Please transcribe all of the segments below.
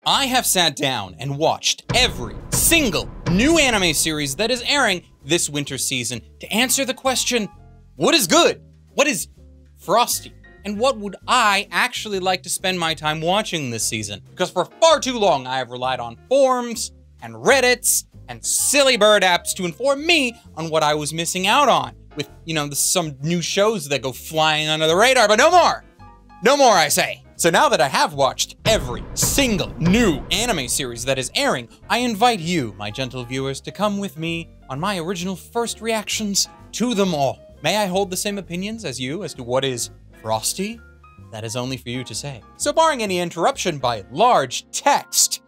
I have sat down and watched every single new anime series that is airing this winter season to answer the question, what is good? What is frosty? And what would I actually like to spend my time watching this season? Because for far too long, I have relied on forums and Reddits and silly bird apps to inform me on what I was missing out on. With, some new shows that go flying under the radar, but no more. No more, I say. So now that I have watched every single new anime series that is airing, I invite you, my gentle viewers, to come with me on my original first reactions to them all. May I hold the same opinions as you as to what is frosty? That is only for you to say. So barring any interruption by large text,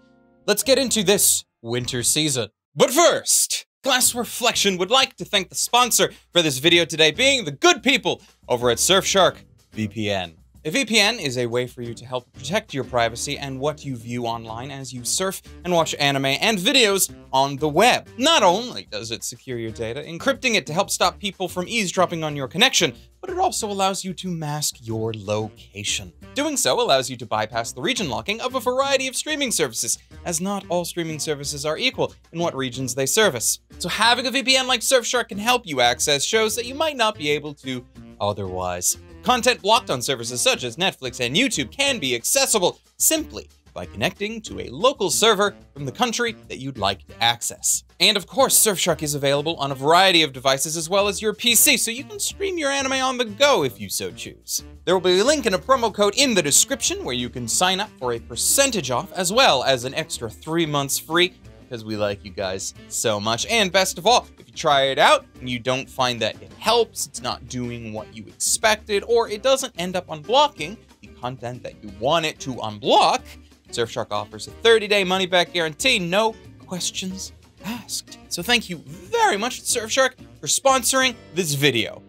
let's get into this winter season. But first, Class Reflection would like to thank the sponsor for this video today, being the good people over at Surfshark VPN. A VPN is a way for you to help protect your privacy and what you view online as you surf and watch anime and videos on the web. Not only does it secure your data, encrypting it to help stop people from eavesdropping on your connection, but it also allows you to mask your location. Doing so allows you to bypass the region locking of a variety of streaming services, as not all streaming services are equal in what regions they service. So having a VPN like Surfshark can help you access shows that you might not be able to otherwise. Content blocked on services such as Netflix and YouTube can be accessible simply by connecting to a local server from the country that you'd like to access. And of course, Surfshark is available on a variety of devices as well as your PC, so you can stream your anime on the go if you so choose. There will be a link and a promo code in the description where you can sign up for a percentage off as well as an extra 3 months free, because we like you guys so much. And best of all, if you try it out and you don't find that it helps, it's not doing what you expected, or it doesn't end up unblocking the content that you want it to unblock, Surfshark offers a 30-day money-back guarantee, no questions asked. So thank you very much, Surfshark, for sponsoring this video.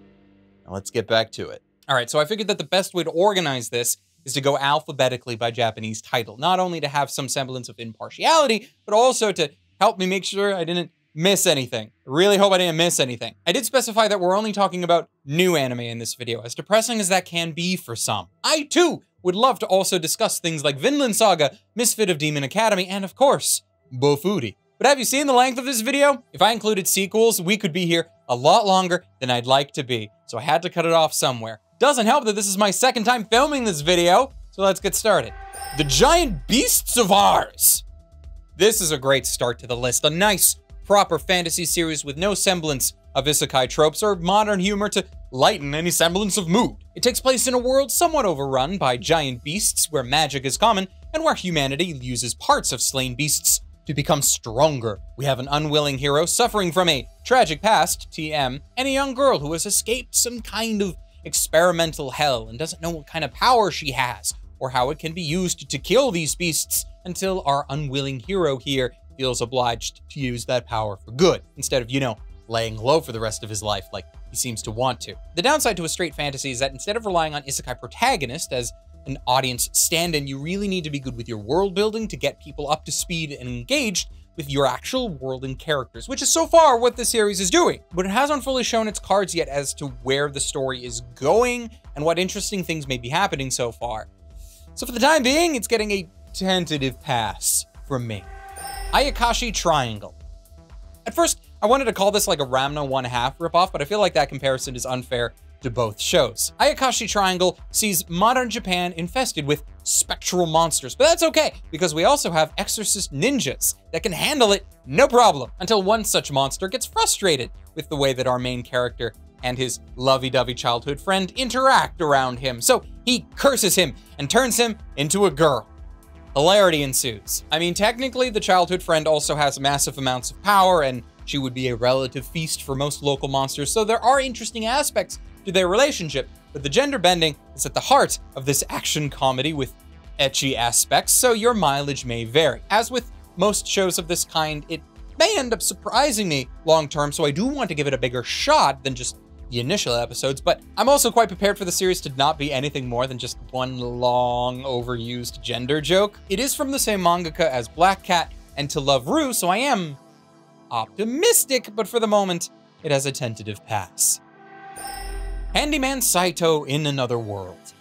Now let's get back to it. All right, so I figured that the best way to organize this is to go alphabetically by Japanese title, not only to have some semblance of impartiality, but also to help me make sure I didn't miss anything. I really hope I didn't miss anything. I did specify that we're only talking about new anime in this video, as depressing as that can be for some. I, too, would love to also discuss things like Vinland Saga, Misfit of Demon Academy, and of course, Bofuri. But have you seen the length of this video? If I included sequels, we could be here a lot longer than I'd like to be, so I had to cut it off somewhere. Doesn't help that this is my second time filming this video, so let's get started. The Giant Beasts of Ours. This is a great start to the list. A nice, proper fantasy series with no semblance of isekai tropes or modern humor to lighten any semblance of mood. It takes place in a world somewhat overrun by giant beasts where magic is common and where humanity uses parts of slain beasts to become stronger. We have an unwilling hero suffering from a tragic past, TM, and a young girl who has escaped some kind of experimental hell and doesn't know what kind of power she has or how it can be used to kill these beasts until our unwilling hero here feels obliged to use that power for good instead of, laying low for the rest of his life like he seems to want to. The downside to a straight fantasy is that instead of relying on isekai protagonist as an audience stand-in, you really need to be good with your world building to get people up to speed and engaged with your actual world and characters, which is so far what the series is doing. But it hasn't fully shown its cards yet as to where the story is going and what interesting things may be happening so far. So for the time being, it's getting a tentative pass from me. Ayakashi Triangle. At first, I wanted to call this like a Ramna 1/2 ripoff, but I feel like that comparison is unfair to both shows. Ayakashi Triangle sees modern Japan infested with spectral monsters, but that's okay, because we also have exorcist ninjas that can handle it no problem, until one such monster gets frustrated with the way that our main character and his lovey-dovey childhood friend interact around him, so he curses him and turns him into a girl. Hilarity ensues. I mean, technically, the childhood friend also has massive amounts of power, and she would be a relative feast for most local monsters, so there are interesting aspects to their relationship, but the gender bending is at the heart of this action comedy with ecchi aspects, so your mileage may vary. As with most shows of this kind, it may end up surprising me long-term, so I do want to give it a bigger shot than just the initial episodes, but I'm also quite prepared for the series to not be anything more than just one long, overused gender joke. It is from the same mangaka as Black Cat and To Love Ru, so I am optimistic, but for the moment, it has a tentative pass. Handyman Saitou in Another World.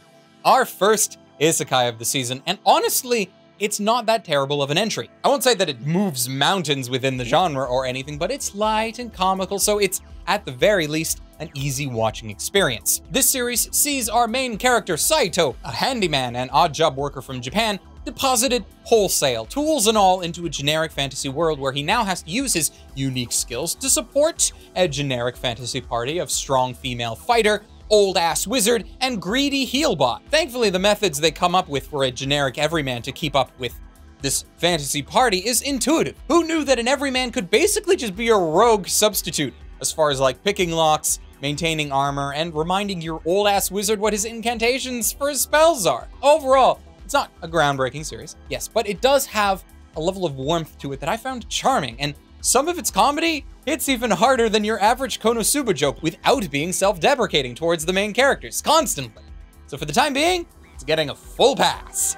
Our first isekai of the season, and honestly, it's not that terrible of an entry. I won't say that it moves mountains within the genre or anything, but it's light and comical, so it's, at the very least, an easy watching experience. This series sees our main character, Saitou, a handyman and odd job worker from Japan, deposited wholesale, tools and all, into a generic fantasy world where he now has to use his unique skills to support a generic fantasy party of strong female fighter, old-ass wizard, and greedy healbot. Thankfully, the methods they come up with for a generic everyman to keep up with this fantasy party is intuitive. Who knew that an everyman could basically just be a rogue substitute, as far as like picking locks, maintaining armor, and reminding your old-ass wizard what his incantations for his spells are. Overall, it's not a groundbreaking series, yes, but it does have a level of warmth to it that I found charming, and some of its comedy hits even harder than your average Konosuba joke without being self-deprecating towards the main characters, constantly. So for the time being, it's getting a full pass.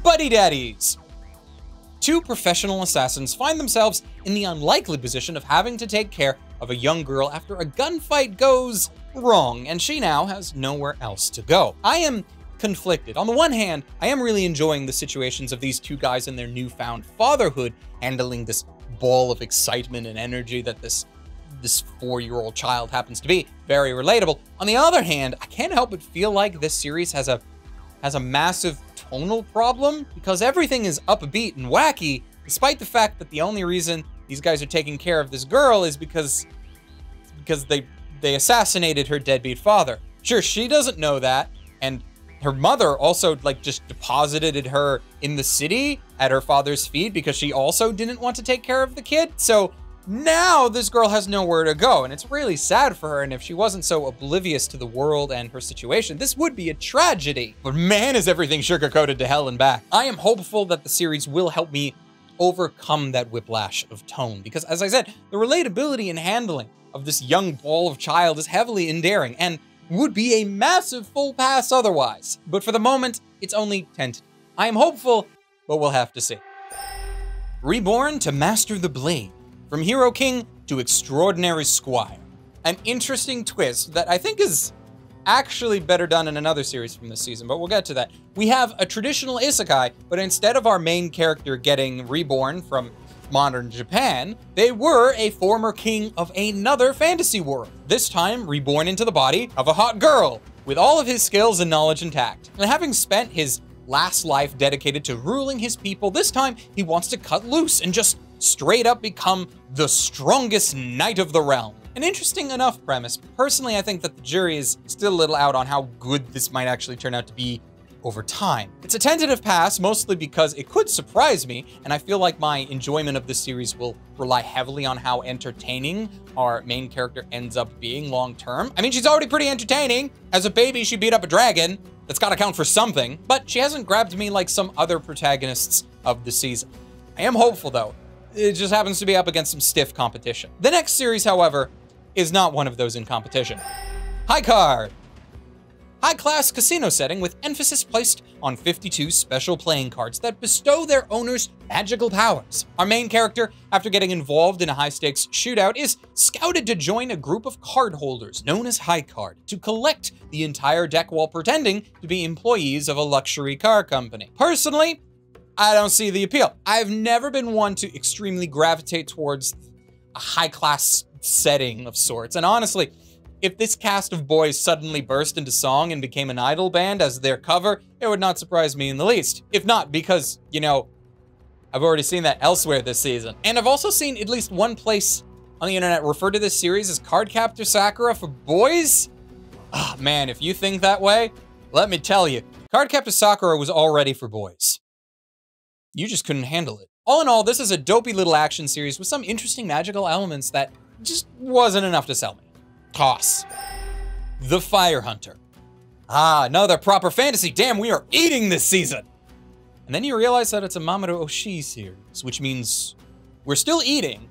Buddy Daddies. Two professional assassins find themselves in the unlikely position of having to take care of a young girl after a gunfight goes wrong, and she now has nowhere else to go. I am conflicted. On the one hand, I am really enjoying the situations of these two guys in their newfound fatherhood, handling this ball of excitement and energy that this 4-year-old child happens to be. Very relatable. On the other hand, I can't help but feel like this series has a massive tonal problem, because everything is upbeat and wacky, despite the fact that the only reason these guys are taking care of this girl is because they assassinated her deadbeat father. Sure, she doesn't know that, and her mother also like just deposited her in the city at her father's feet because she also didn't want to take care of the kid. So now this girl has nowhere to go, and it's really sad for her, and if she wasn't so oblivious to the world and her situation, this would be a tragedy. But man, is everything sugar-coated to hell and back. I am hopeful that the series will help me overcome that whiplash of tone, because as I said, the relatability and handling of this young ball of child is heavily endearing, and would be a massive full pass otherwise. But for the moment, it's only tentative. I am hopeful, but we'll have to see. Reborn to master the blade. From Hero King to Extraordinary Squire. An interesting twist that I think is actually better done in another series from this season, but we'll get to that. We have a traditional isekai, but instead of our main character getting reborn from modern Japan, they were a former king of another fantasy world, this time reborn into the body of a hot girl, with all of his skills and knowledge intact. And having spent his last life dedicated to ruling his people, this time he wants to cut loose and just straight up become the strongest knight of the realm. An interesting enough premise. Personally, I think that the jury is still a little out on how good this might actually turn out to be over time. It's a tentative pass, mostly because it could surprise me, and I feel like my enjoyment of this series will rely heavily on how entertaining our main character ends up being long term. I mean, she's already pretty entertaining. As a baby, she beat up a dragon. That's gotta count for something, but she hasn't grabbed me like some other protagonists of the season. I am hopeful though. It just happens to be up against some stiff competition. The next series, however, is not one of those in competition. High Card. High-class casino setting with emphasis placed on 52 special playing cards that bestow their owners magical powers. Our main character, after getting involved in a high-stakes shootout, is scouted to join a group of card holders known as High Card to collect the entire deck while pretending to be employees of a luxury car company. Personally, I don't see the appeal. I've never been one to extremely gravitate towards a high-class setting of sorts, and honestly, if this cast of boys suddenly burst into song and became an idol band as their cover, it would not surprise me in the least. If not, because, you know, I've already seen that elsewhere this season. And I've also seen at least one place on the internet refer to this series as Cardcaptor Sakura for boys? Ah, man, if you think that way, let me tell you, Cardcaptor Sakura was already for boys. You just couldn't handle it. All in all, this is a dopey little action series with some interesting magical elements that just wasn't enough to sell me. Toss. The Fire Hunter. Ah, another proper fantasy. Damn, we are eating this season. And then you realize that it's a Mamoru Oshii series, which means we're still eating,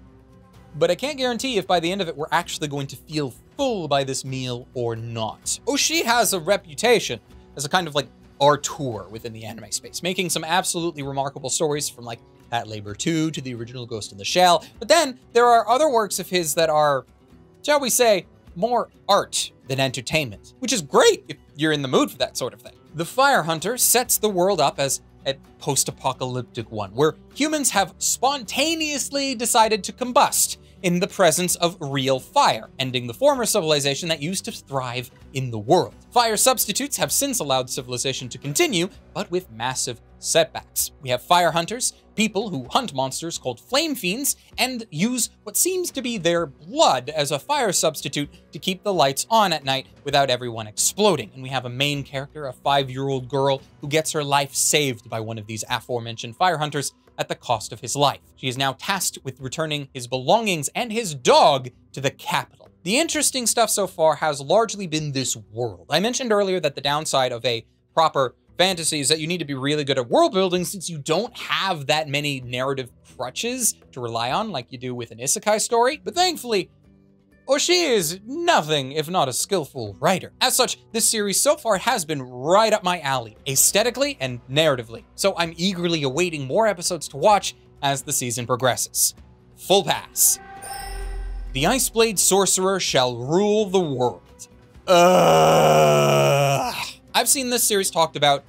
but I can't guarantee if by the end of it we're actually going to feel full by this meal or not. Oshii has a reputation as a kind of like auteur within the anime space, making some absolutely remarkable stories from like Pat Labor 2 to the original Ghost in the Shell. But then there are other works of his that are, shall we say, more art than entertainment, which is great if you're in the mood for that sort of thing. The Fire Hunter sets the world up as a post-apocalyptic one, where humans have spontaneously decided to combust in the presence of real fire, ending the former civilization that used to thrive in the world. Fire substitutes have since allowed civilization to continue, but with massive setbacks. We have fire hunters, people who hunt monsters called flame fiends, and use what seems to be their blood as a fire substitute to keep the lights on at night without everyone exploding. And we have a main character, a 5-year-old girl, who gets her life saved by one of these aforementioned fire hunters at the cost of his life. She is now tasked with returning his belongings and his dog to the capital. The interesting stuff so far has largely been this world. I mentioned earlier that the downside of a proper fantasy is that you need to be really good at world building, since you don't have that many narrative crutches to rely on like you do with an isekai story. But thankfully, Oshii is nothing if not a skillful writer. As such, this series so far has been right up my alley, aesthetically and narratively. So I'm eagerly awaiting more episodes to watch as the season progresses. Full pass. The Iceblade Sorcerer shall rule the world. I've seen this series talked about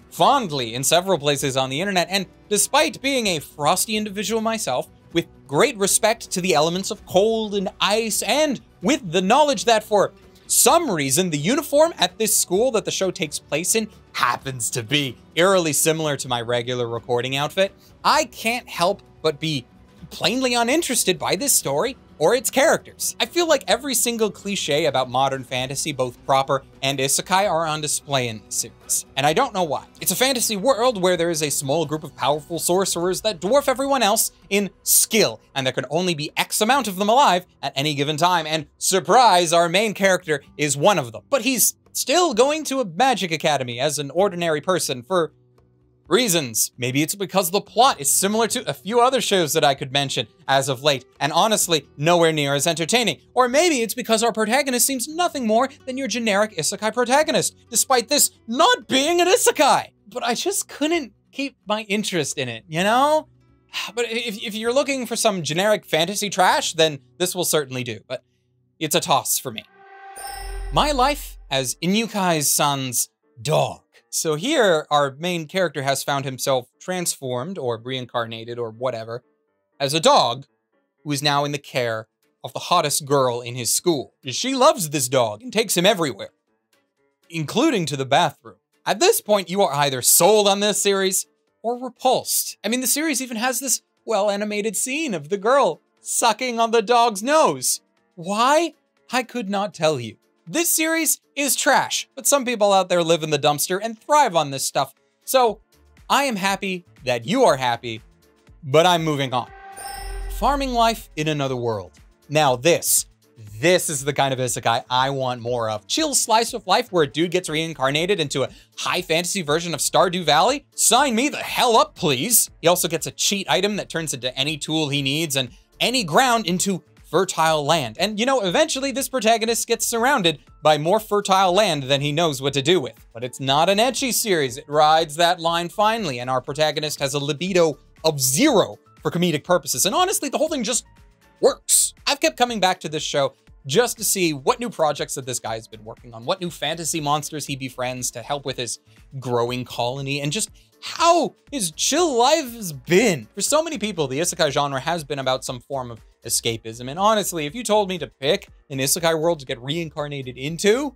fondly in several places on the internet, and despite being a frosty individual myself, with great respect to the elements of cold and ice, and with the knowledge that for some reason the uniform at this school that the show takes place in happens to be eerily similar to my regular recording outfit, I can't help but be plainly uninterested by this story or its characters. I feel like every single cliche about modern fantasy, both proper and isekai, are on display in this series, and I don't know why. It's a fantasy world where there is a small group of powerful sorcerers that dwarf everyone else in skill, and there can only be X amount of them alive at any given time, and surprise, our main character is one of them. But he's still going to a magic academy as an ordinary person for reasons. Maybe it's because the plot is similar to a few other shows that I could mention as of late, and honestly, nowhere near as entertaining. Or maybe it's because our protagonist seems nothing more than your generic isekai protagonist, despite this not being an isekai. But I just couldn't keep my interest in it, you know? But if you're looking for some generic fantasy trash, then this will certainly do, but it's a toss for me. My life as Inukai's-san's dog. So here, our main character has found himself transformed, or reincarnated, or whatever, as a dog who is now in the care of the hottest girl in his school. She loves this dog and takes him everywhere, including to the bathroom. At this point, you are either sold on this series or repulsed. I mean, the series even has this well-animated scene of the girl sucking on the dog's nose. Why? I could not tell you. This series is trash, but some people out there live in the dumpster and thrive on this stuff. So I am happy that you are happy, but I'm moving on. Farming life in another world. Now this is the kind of isekai I want more of. Chill slice of life where a dude gets reincarnated into a high fantasy version of Stardew Valley? Sign me the hell up, please. He also gets a cheat item that turns into any tool he needs and any ground into fertile land. And you know, eventually this protagonist gets surrounded by more fertile land than he knows what to do with. But it's not an ecchi series. It rides that line finely, and our protagonist has a libido of 0 for comedic purposes. And honestly, the whole thing just works. I've kept coming back to this show just to see what new projects that this guy's been working on, what new fantasy monsters he befriends to help with his growing colony, and just how his chill life has been. For so many people, the isekai genre has been about some form of escapism, and honestly, if you told me to pick an isekai world to get reincarnated into,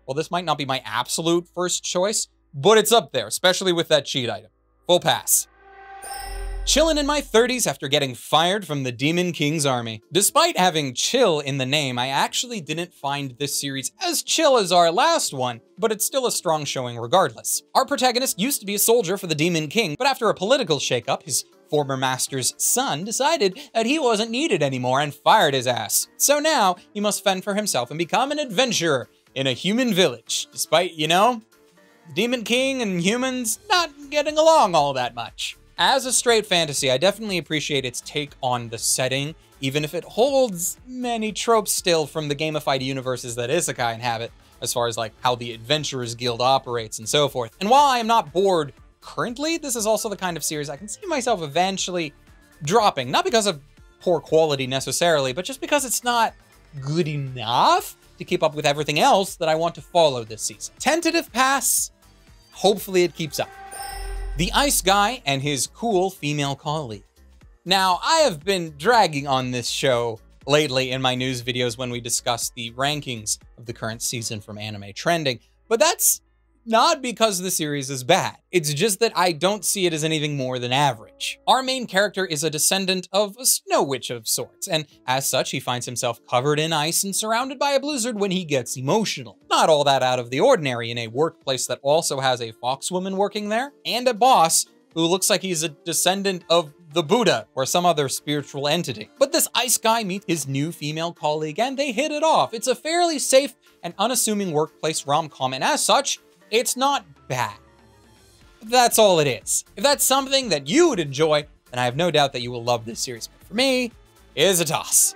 well, this might not be my absolute first choice, but it's up there, especially with that cheat item. Full pass. Chillin' in my 30s after getting fired from the Demon King's army. Despite having chill in the name, I actually didn't find this series as chill as our last one, but it's still a strong showing regardless. Our protagonist used to be a soldier for the Demon King, but after a political shakeup, his former master's son decided that he wasn't needed anymore and fired his ass. So now he must fend for himself and become an adventurer in a human village, despite, you know, the Demon King and humans not getting along all that much. As a straight fantasy, I definitely appreciate its take on the setting, even if it holds many tropes still from the gamified universes that isekai inhabit, as far as like how the Adventurers Guild operates and so forth. And while I am not bored currently, this is also the kind of series I can see myself eventually dropping, not because of poor quality necessarily, but just because it's not good enough to keep up with everything else that I want to follow this season. Tentative pass, hopefully it keeps up. The Ice Guy and his cool female colleague. Now, I have been dragging on this show lately in my news videos when we discuss the rankings of the current season from Anime Trending, but that's not because the series is bad. It's just that I don't see it as anything more than average. Our main character is a descendant of a snow witch of sorts, and as such, he finds himself covered in ice and surrounded by a blizzard when he gets emotional. Not all that out of the ordinary in a workplace that also has a foxwoman working there, and a boss who looks like he's a descendant of the Buddha or some other spiritual entity. But this Ice Guy meets his new female colleague and they hit it off. It's a fairly safe and unassuming workplace rom-com, and as such, it's not bad. That's all it is. If that's something that you would enjoy, then I have no doubt that you will love this series. But for me, it's a toss.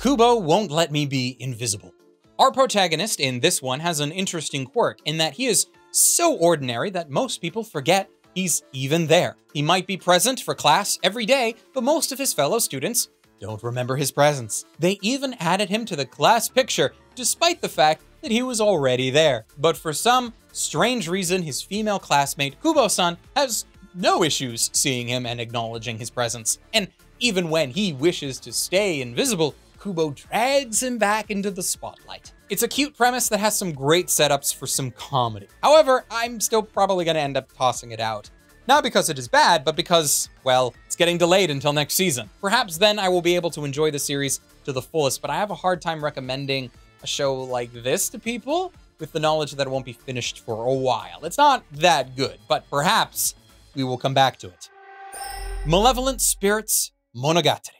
Kubo Won't Let Me Be Invisible. Our protagonist in this one has an interesting quirk in that he is so ordinary that most people forget he's even there. He might be present for class every day, but most of his fellow students don't remember his presence. They even added him to the class picture, despite the fact that he was already there. But for some strange reason, his female classmate, Kubo-san, has no issues seeing him and acknowledging his presence. And even when he wishes to stay invisible, Kubo drags him back into the spotlight. It's a cute premise that has some great setups for some comedy. However, I'm still probably gonna end up tossing it out. Not because it is bad, but because, well, it's getting delayed until next season. Perhaps then I will be able to enjoy the series to the fullest, but I have a hard time recommending a show like this to people with the knowledge that it won't be finished for a while. It's not that good, but perhaps we will come back to it. Malevolent Spirits Monogatari.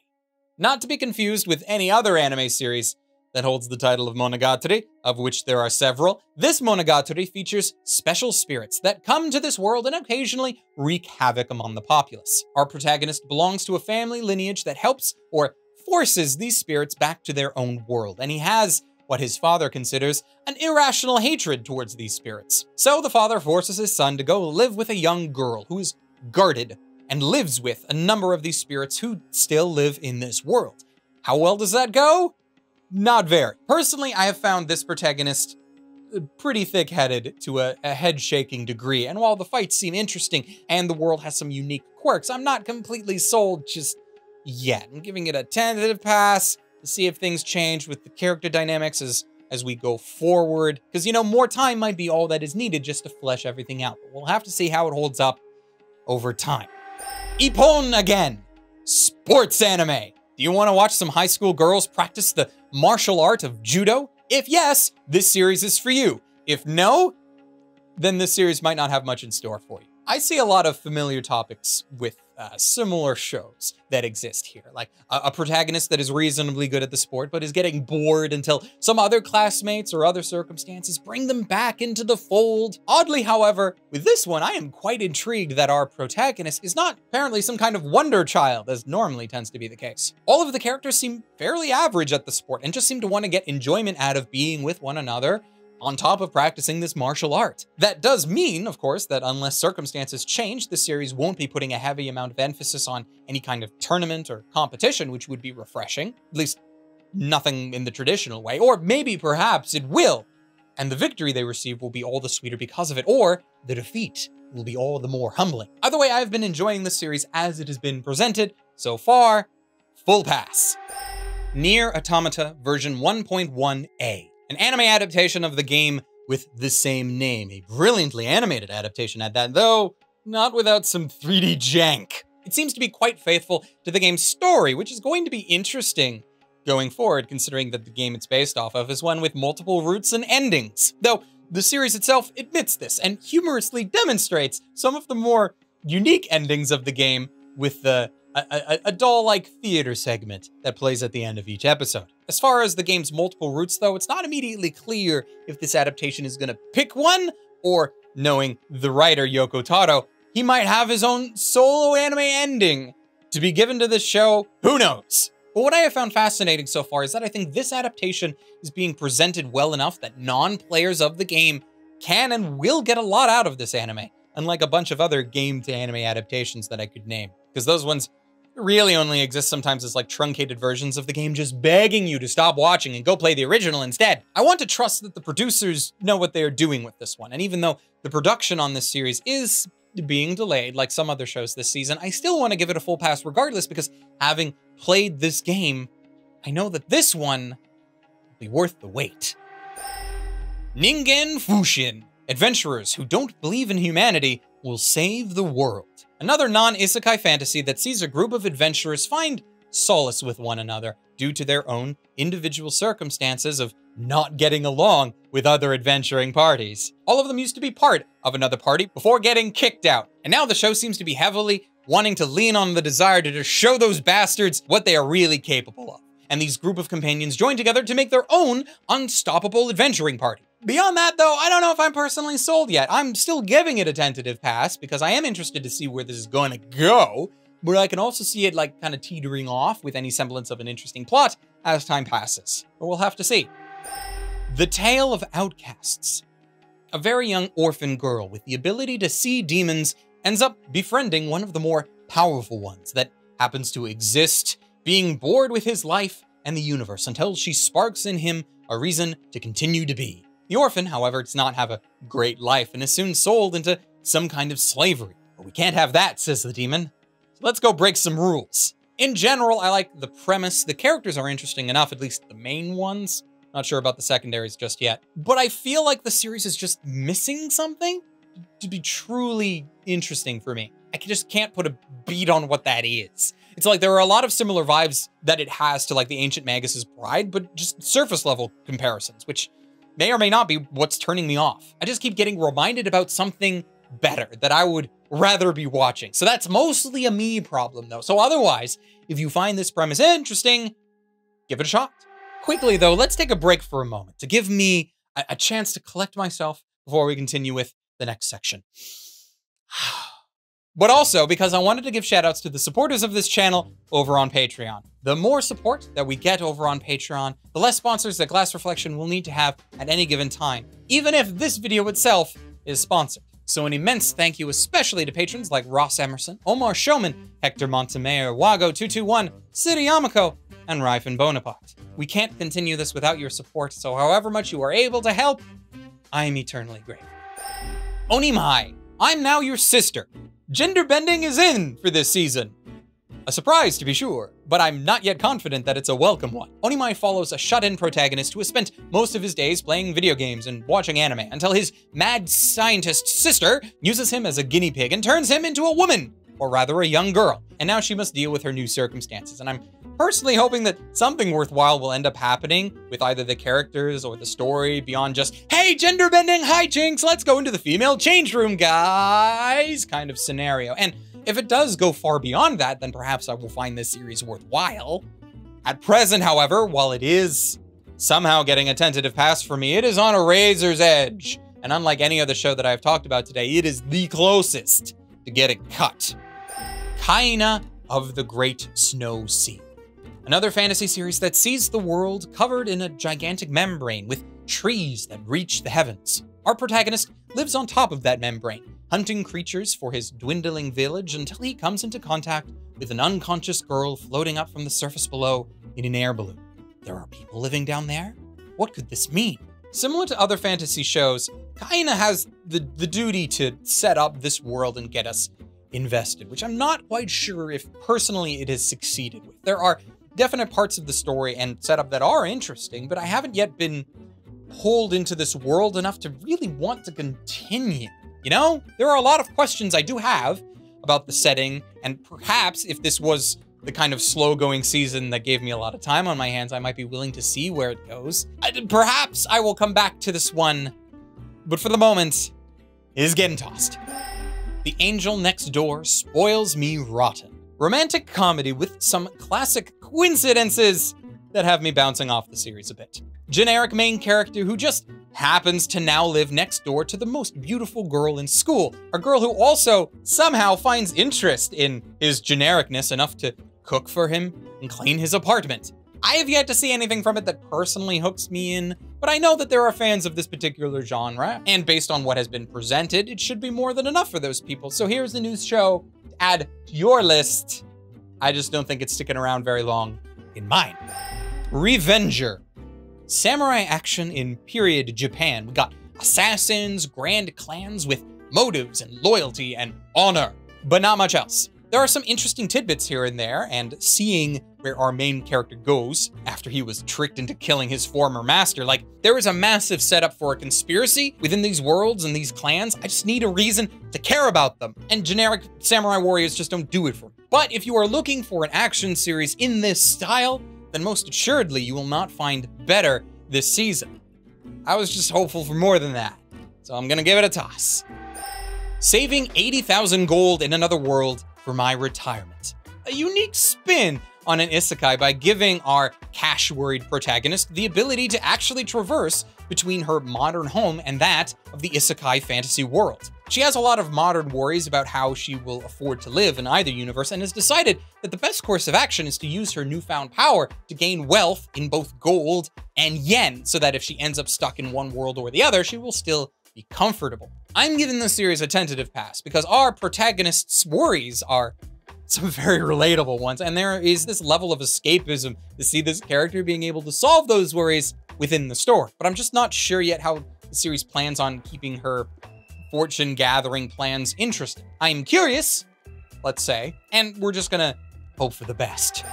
Not to be confused with any other anime series that holds the title of Monogatari, of which there are several. This Monogatari features special spirits that come to this world and occasionally wreak havoc among the populace. Our protagonist belongs to a family lineage that helps or forces these spirits back to their own world, and he has what his father considers an irrational hatred towards these spirits. So the father forces his son to go live with a young girl who is guarded and lives with a number of these spirits who still live in this world. How well does that go? Not very. Personally, I have found this protagonist pretty thick-headed to a head-shaking degree, and while the fights seem interesting and the world has some unique quirks, I'm not completely sold just yet. I'm giving it a tentative pass to see if things change with the character dynamics as we go forward, because, you know, more time might be all that is needed just to flesh everything out, but we'll have to see how it holds up over time. Ippon again. Sports anime. Do you want to watch some high school girls practice the martial art of judo? If yes, this series is for you. If no, then this series might not have much in store for you. I see a lot of familiar topics with similar shows that exist here, like a protagonist that is reasonably good at the sport but is getting bored until some other classmates or other circumstances bring them back into the fold. Oddly, however, with this one, I am quite intrigued that our protagonist is not apparently some kind of wonder child, as normally tends to be the case. All of the characters seem fairly average at the sport and just seem to want to get enjoyment out of being with one another on top of practicing this martial art. That does mean, of course, that unless circumstances change, the series won't be putting a heavy amount of emphasis on any kind of tournament or competition, which would be refreshing. At least, nothing in the traditional way. Or maybe, perhaps, it will, and the victory they receive will be all the sweeter because of it, or the defeat will be all the more humbling. Either way, I've been enjoying this series as it has been presented. So far, full pass. Nier Automata version 1.1a. An anime adaptation of the game with the same name. A brilliantly animated adaptation at that, though not without some 3D jank. It seems to be quite faithful to the game's story, which is going to be interesting going forward, considering that the game it's based off of is one with multiple routes and endings. Though the series itself admits this and humorously demonstrates some of the more unique endings of the game with a doll-like theater segment that plays at the end of each episode. As far as the game's multiple routes, though, it's not immediately clear if this adaptation is gonna pick one, or, knowing the writer Yoko Taro, he might have his own solo anime ending to be given to this show. Who knows? But what I have found fascinating so far is that I think this adaptation is being presented well enough that non-players of the game can and will get a lot out of this anime, unlike a bunch of other game-to-anime adaptations that I could name, because those ones really only exist sometimes as like truncated versions of the game just begging you to stop watching and go play the original instead. I want to trust that the producers know what they are doing with this one, and even though the production on this series is being delayed like some other shows this season, I still want to give it a full pass regardless, because having played this game, I know that this one will be worth the wait. Ningen Fushin. Adventurers who don't believe in humanity will save the world. Another non-isekai fantasy that sees a group of adventurers find solace with one another due to their own individual circumstances of not getting along with other adventuring parties. All of them used to be part of another party before getting kicked out, and now the show seems to be heavily wanting to lean on the desire to just show those bastards what they are really capable of. And these group of companions join together to make their own unstoppable adventuring party. Beyond that, though, I don't know if I'm personally sold yet. I'm still giving it a tentative pass because I am interested to see where this is going to go, but I can also see it like kind of teetering off with any semblance of an interesting plot as time passes. But we'll have to see. The Tale of Outcasts. A very young orphan girl with the ability to see demons ends up befriending one of the more powerful ones that happens to exist, being bored with his life and the universe until she sparks in him a reason to continue to be. The orphan, however, does not have a great life and is soon sold into some kind of slavery. But we can't have that, says the demon. So let's go break some rules. In general, I like the premise. The characters are interesting enough, at least the main ones. Not sure about the secondaries just yet. But I feel like the series is just missing something to be truly interesting for me. I just can't put a beat on what that is. It's like there are a lot of similar vibes that it has to like the Ancient Magus's Bride, but just surface level comparisons, which may or may not be what's turning me off. I just keep getting reminded about something better that I would rather be watching. So that's mostly a me problem though. So otherwise, if you find this premise interesting, give it a shot. Quickly though, let's take a break for a moment to give me a chance to collect myself before we continue with the next section. But also because I wanted to give shoutouts to the supporters of this channel over on Patreon. The more support that we get over on Patreon, the less sponsors that Glass Reflection will need to have at any given time, even if this video itself is sponsored. So an immense thank you especially to patrons like Ross Emerson, Omar Showman, Hector Montemayor, Wago221, City Yamako, and Ryfen Bonaparte. We can't continue this without your support, so however much you are able to help, I am eternally grateful. Onimai, I'm now your sister. Gender bending is in for this season. A surprise to be sure, but I'm not yet confident that it's a welcome one. Onimai follows a shut-in protagonist who has spent most of his days playing video games and watching anime until his mad scientist sister uses him as a guinea pig and turns him into a woman, or rather a young girl. And now she must deal with her new circumstances, and I'm personally hoping that something worthwhile will end up happening with either the characters or the story beyond just, hey, gender bending hijinks, let's go into the female change room, guys, kind of scenario. And if it does go far beyond that, then perhaps I will find this series worthwhile. At present, however, while it is somehow getting a tentative pass for me, it is on a razor's edge. And unlike any other show that I've talked about today, it is the closest to getting cut. Kaina of the Great Snow Sea. Another fantasy series that sees the world covered in a gigantic membrane with trees that reach the heavens. Our protagonist lives on top of that membrane, hunting creatures for his dwindling village until he comes into contact with an unconscious girl floating up from the surface below in an air balloon. There are people living down there? What could this mean? Similar to other fantasy shows, Kaina has the duty to set up this world and get us invested, which I'm not quite sure if personally it has succeeded with. There are definite parts of the story and setup that are interesting, but I haven't yet been pulled into this world enough to really want to continue. You know, there are a lot of questions I do have about the setting, and perhaps if this was the kind of slow-going season that gave me a lot of time on my hands, I might be willing to see where it goes. Perhaps I will come back to this one, but for the moment, it is getting tossed. The Angel Next Door Spoils Me Rotten. Romantic comedy with some classic coincidences that have me bouncing off the series a bit. Generic main character who just happens to now live next door to the most beautiful girl in school. A girl who also somehow finds interest in his genericness enough to cook for him and clean his apartment. I have yet to see anything from it that personally hooks me in, but I know that there are fans of this particular genre, and based on what has been presented, it should be more than enough for those people. So here's the new show to add to your list. I just don't think it's sticking around very long in mine. Revenger. Samurai action in period Japan. We got assassins, grand clans with motives and loyalty and honor, but not much else. There are some interesting tidbits here and there, and seeing where our main character goes after he was tricked into killing his former master, like, there is a massive setup for a conspiracy within these worlds and these clans. I just need a reason to care about them, and generic samurai warriors just don't do it for me. But if you are looking for an action series in this style, then most assuredly you will not find better this season. I was just hopeful for more than that, so I'm gonna give it a toss. Saving 80,000 gold in another world for my retirement. A unique spin on an isekai by giving our cash-worried protagonist the ability to actually traverse between her modern home and that of the isekai fantasy world. She has a lot of modern worries about how she will afford to live in either universe and has decided that the best course of action is to use her newfound power to gain wealth in both gold and yen, so that if she ends up stuck in one world or the other, she will still be comfortable. I'm giving this series a tentative pass because our protagonist's worries are some very relatable ones, and there is this level of escapism to see this character being able to solve those worries within the story. But I'm just not sure yet how the series plans on keeping her fortune-gathering plans interesting. I am curious, let's say, and we're just gonna hope for the best.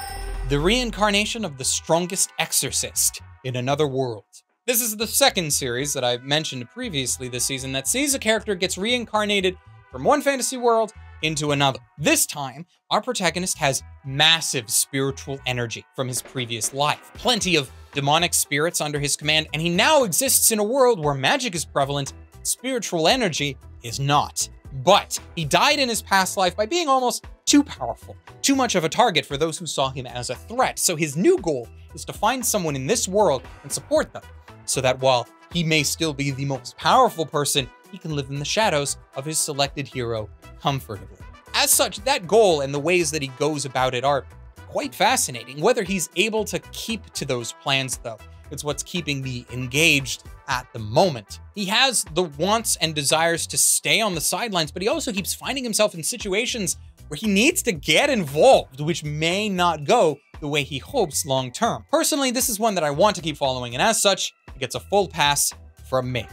The reincarnation of the strongest exorcist in another world. This is the second series that I've mentioned previously this season that sees a character gets reincarnated from one fantasy world into another. This time, our protagonist has massive spiritual energy from his previous life, plenty of demonic spirits under his command, and he now exists in a world where magic is prevalent, spiritual energy is not. But he died in his past life by being almost too powerful, too much of a target for those who saw him as a threat. So his new goal is to find someone in this world and support them, so that while he may still be the most powerful person, he can live in the shadows of his selected hero comfortably. As such, that goal and the ways that he goes about it are quite fascinating. Whether he's able to keep to those plans, though, it's what's keeping me engaged at the moment. He has the wants and desires to stay on the sidelines, but he also keeps finding himself in situations where he needs to get involved, which may not go the way he hopes long term. Personally, this is one that I want to keep following, and as such, it gets a full pass from me.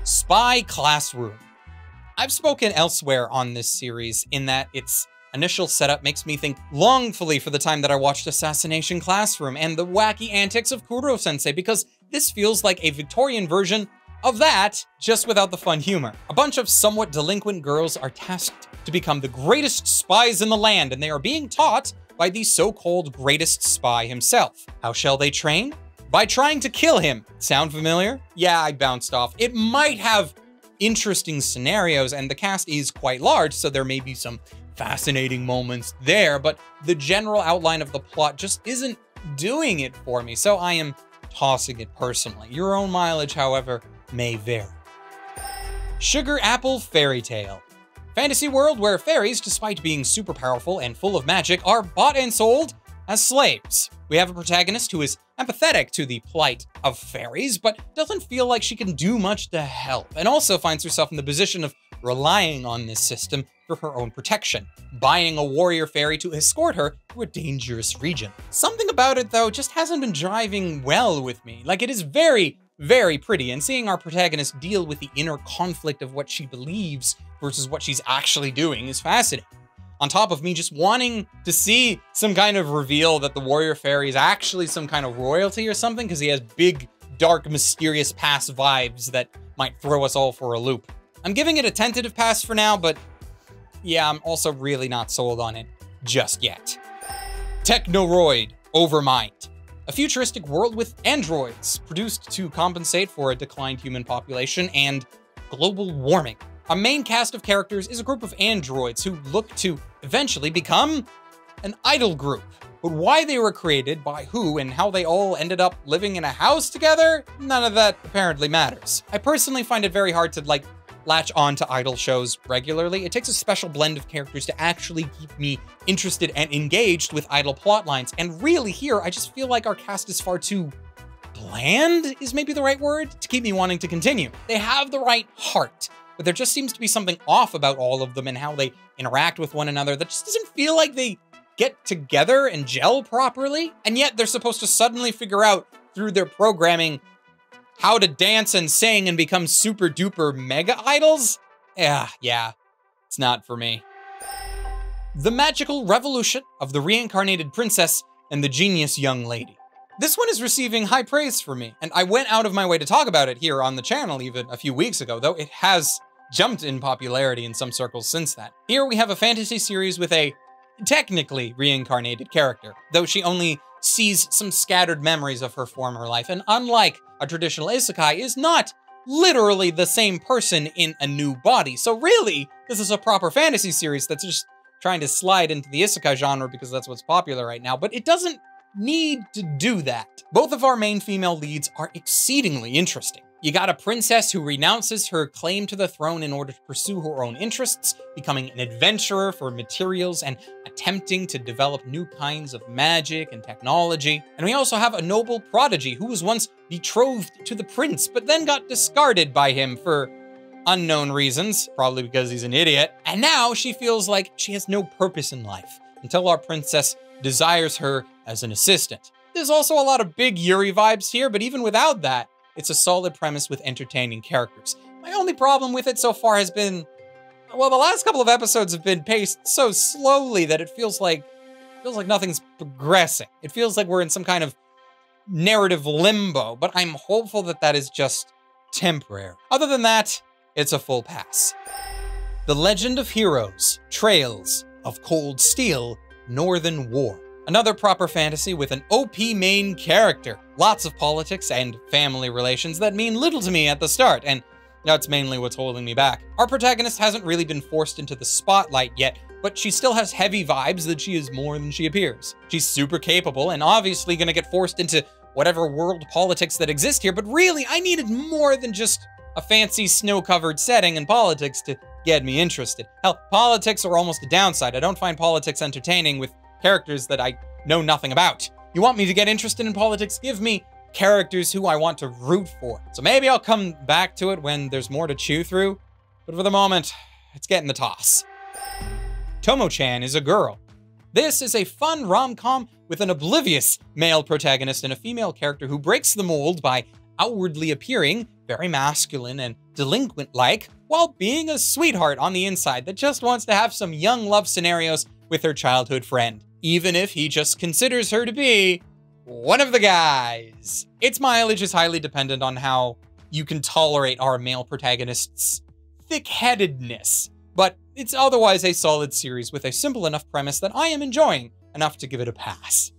Spy Classroom. I've spoken elsewhere on this series in that its initial setup makes me think longfully for the time that I watched Assassination Classroom and the wacky antics of Kuro-sensei, because this feels like a Victorian version of that, just without the fun humor. A bunch of somewhat delinquent girls are tasked to become the greatest spies in the land, and they are being taught by the so-called greatest spy himself. How shall they train? By trying to kill him. Sound familiar? Yeah, I bounced off. It might have interesting scenarios, and the cast is quite large, so there may be some fascinating moments there, but the general outline of the plot just isn't doing it for me, so I am tossing it personally. Your own mileage, however, may vary. Sugar Apple Fairy Tale. Fantasy world where fairies, despite being super powerful and full of magic, are bought and sold as slaves. We have a protagonist who is empathetic to the plight of fairies, but doesn't feel like she can do much to help, and also finds herself in the position of relying on this system for her own protection, buying a warrior fairy to escort her to a dangerous region. Something about it, though, just hasn't been driving well with me. Like, it is very, very pretty, and seeing our protagonist deal with the inner conflict of what she believes versus what she's actually doing is fascinating. On top of me just wanting to see some kind of reveal that the warrior fairy is actually some kind of royalty or something, because he has big, dark, mysterious past vibes that might throw us all for a loop. I'm giving it a tentative pass for now, but yeah, I'm also really not sold on it just yet. Technoroid Overmind. A futuristic world with androids produced to compensate for a declined human population and global warming. Our main cast of characters is a group of androids who look to eventually become an idol group. But why they were created, by who, and how they all ended up living in a house together, none of that apparently matters. I personally find it very hard to, latch on to idol shows regularly. It takes a special blend of characters to actually keep me interested and engaged with idol plotlines. And really here, I just feel like our cast is far too bland, is maybe the right word, to keep me wanting to continue. They have the right heart, but there just seems to be something off about all of them and how they interact with one another that just doesn't feel like they get together and gel properly. And yet they're supposed to suddenly figure out through their programming how to dance and sing and become super duper mega idols. Yeah, it's not for me. The Magical Revolution of the Reincarnated Princess and the Genius Young Lady. This one is receiving high praise for me, and I went out of my way to talk about it here on the channel even a few weeks ago, though it has jumped in popularity in some circles since then. Here we have a fantasy series with a technically reincarnated character, though she only sees some scattered memories of her former life, and unlike a traditional isekai, is not literally the same person in a new body. So really, this is a proper fantasy series that's just trying to slide into the isekai genre because that's what's popular right now, but it doesn't need to do that. Both of our main female leads are exceedingly interesting. You got a princess who renounces her claim to the throne in order to pursue her own interests, becoming an adventurer for materials and attempting to develop new kinds of magic and technology. And we also have a noble prodigy who was once betrothed to the prince, but then got discarded by him for unknown reasons, probably because he's an idiot. And now she feels like she has no purpose in life until our princess desires her as an assistant. There's also a lot of big Yuri vibes here, but even without that, it's a solid premise with entertaining characters. My only problem with it so far has been, well, the last couple of episodes have been paced so slowly that it feels like nothing's progressing. It feels like we're in some kind of narrative limbo, but I'm hopeful that that is just temporary. Other than that, it's a full pass. The Legend of Heroes, Trails of Cold Steel, Northern War. Another proper fantasy with an OP main character. Lots of politics and family relations that mean little to me at the start, and that's mainly what's holding me back. Our protagonist hasn't really been forced into the spotlight yet, but she still has heavy vibes that she is more than she appears. She's super capable and obviously gonna get forced into whatever world politics that exist here, but really, I needed more than just a fancy snow-covered setting and politics to get me interested. Hell, politics are almost a downside. I don't find politics entertaining with characters that I know nothing about. You want me to get interested in politics? Give me characters who I want to root for. So maybe I'll come back to it when there's more to chew through, but for the moment, it's getting the toss. Tomo-chan is a girl. This is a fun rom-com with an oblivious male protagonist and a female character who breaks the mold by outwardly appearing very masculine and delinquent-like, while being a sweetheart on the inside that just wants to have some young love scenarios with her childhood friend, even if he just considers her to be one of the guys. Its mileage is highly dependent on how you can tolerate our male protagonist's thick-headedness, but it's otherwise a solid series with a simple enough premise that I am enjoying enough to give it a pass.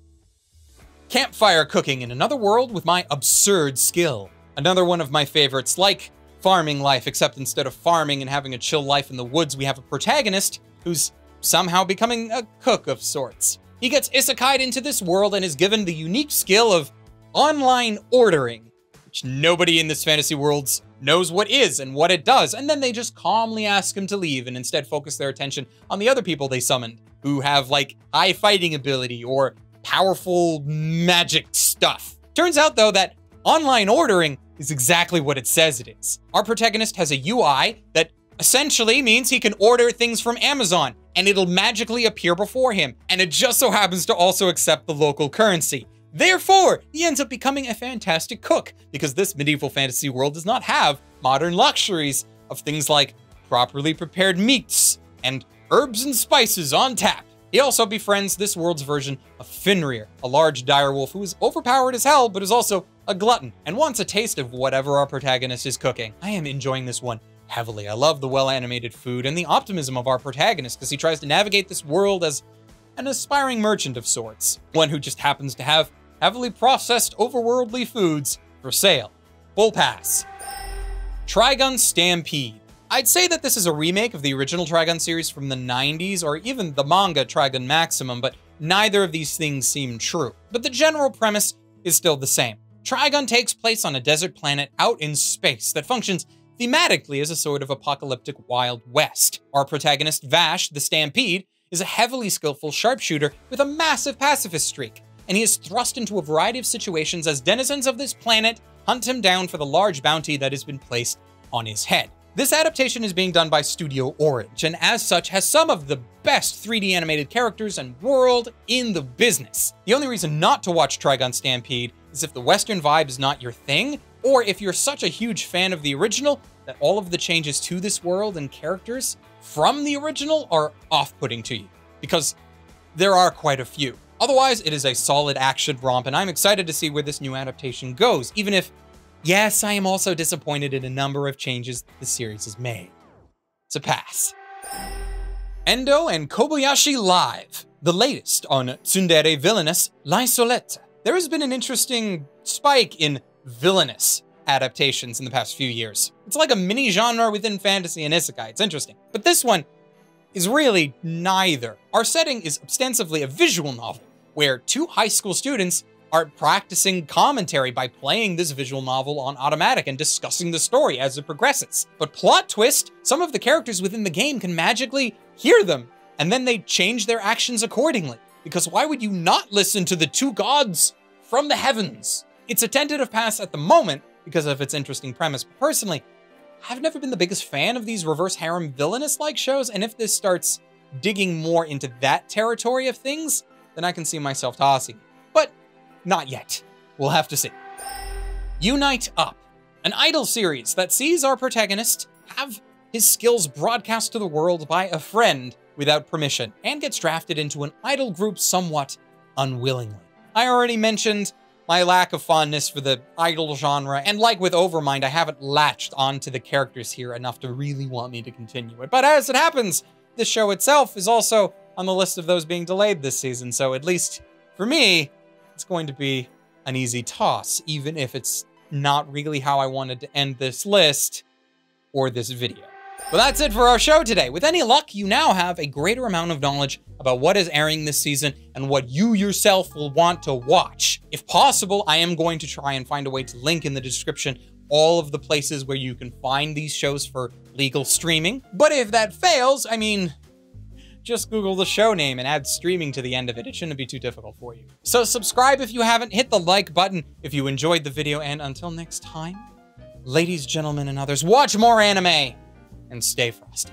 Campfire cooking in another world with my absurd skill. Another one of my favorites, like farming life, except instead of farming and having a chill life in the woods, we have a protagonist who's somehow becoming a cook of sorts. He gets isekai'd into this world and is given the unique skill of online ordering, which nobody in this fantasy world knows what is and what it does, and then they just calmly ask him to leave and instead focus their attention on the other people they summoned, who have like high fighting ability or powerful magic stuff. Turns out though that online ordering is exactly what it says it is. Our protagonist has a UI that essentially means he can order things from Amazon and it'll magically appear before him, and it just so happens to also accept the local currency. Therefore, he ends up becoming a fantastic cook because this medieval fantasy world does not have modern luxuries of things like properly prepared meats and herbs and spices on tap. He also befriends this world's version of Fenrir, a large direwolf who is overpowered as hell, but is also a glutton and wants a taste of whatever our protagonist is cooking. I am enjoying this one heavily. I love the well-animated food and the optimism of our protagonist because he tries to navigate this world as an aspiring merchant of sorts, one who just happens to have heavily processed overworldly foods for sale. Full pass. Trigun Stampede. I'd say that this is a remake of the original Trigun series from the 90s, or even the manga Trigun Maximum, but neither of these things seem true. But the general premise is still the same. Trigun takes place on a desert planet out in space that functions thematically as a sort of apocalyptic Wild West. Our protagonist, Vash, the Stampede, is a heavily skillful sharpshooter with a massive pacifist streak, and he is thrust into a variety of situations as denizens of this planet hunt him down for the large bounty that has been placed on his head. This adaptation is being done by Studio Orange, and as such has some of the best 3D animated characters and world in the business. The only reason not to watch Trigun Stampede is if the Western vibe is not your thing, or if you're such a huge fan of the original that all of the changes to this world and characters from the original are off-putting to you, because there are quite a few. Otherwise, it is a solid action romp, and I'm excited to see where this new adaptation goes, even if, yes, I am also disappointed in a number of changes the series has made. It's a pass. Endo and Kobayashi Live, the latest on Tsundere Villainess, Lieselotte. There has been an interesting spike in Villainess adaptations in the past few years. It's like a mini genre within fantasy and isekai. It's interesting. But this one is really neither. Our setting is ostensibly a visual novel, where two high school students are practicing commentary by playing this visual novel on automatic and discussing the story as it progresses. But plot twist, some of the characters within the game can magically hear them, and then they change their actions accordingly. Because why would you not listen to the two gods from the heavens? It's a tentative pass at the moment because of its interesting premise, but personally, I've never been the biggest fan of these reverse harem villainous-like shows, and if this starts digging more into that territory of things, then I can see myself tossing it. But not yet. We'll have to see. Unite Up, an idol series that sees our protagonist have his skills broadcast to the world by a friend without permission, and gets drafted into an idol group somewhat unwillingly. I already mentioned my lack of fondness for the idol genre, and like with Overmind, I haven't latched onto the characters here enough to really want me to continue it. But as it happens, this show itself is also on the list of those being delayed this season, so at least for me, it's going to be an easy toss, even if it's not really how I wanted to end this list or this video. Well, that's it for our show today. With any luck, you now have a greater amount of knowledge about what is airing this season and what you yourself will want to watch. If possible, I am going to try and find a way to link in the description all of the places where you can find these shows for legal streaming. But if that fails, I mean, just Google the show name and add streaming to the end of it. It shouldn't be too difficult for you. So subscribe if you haven't, hit the like button if you enjoyed the video, and until next time, ladies, gentlemen, and others, watch more anime and stay frosty.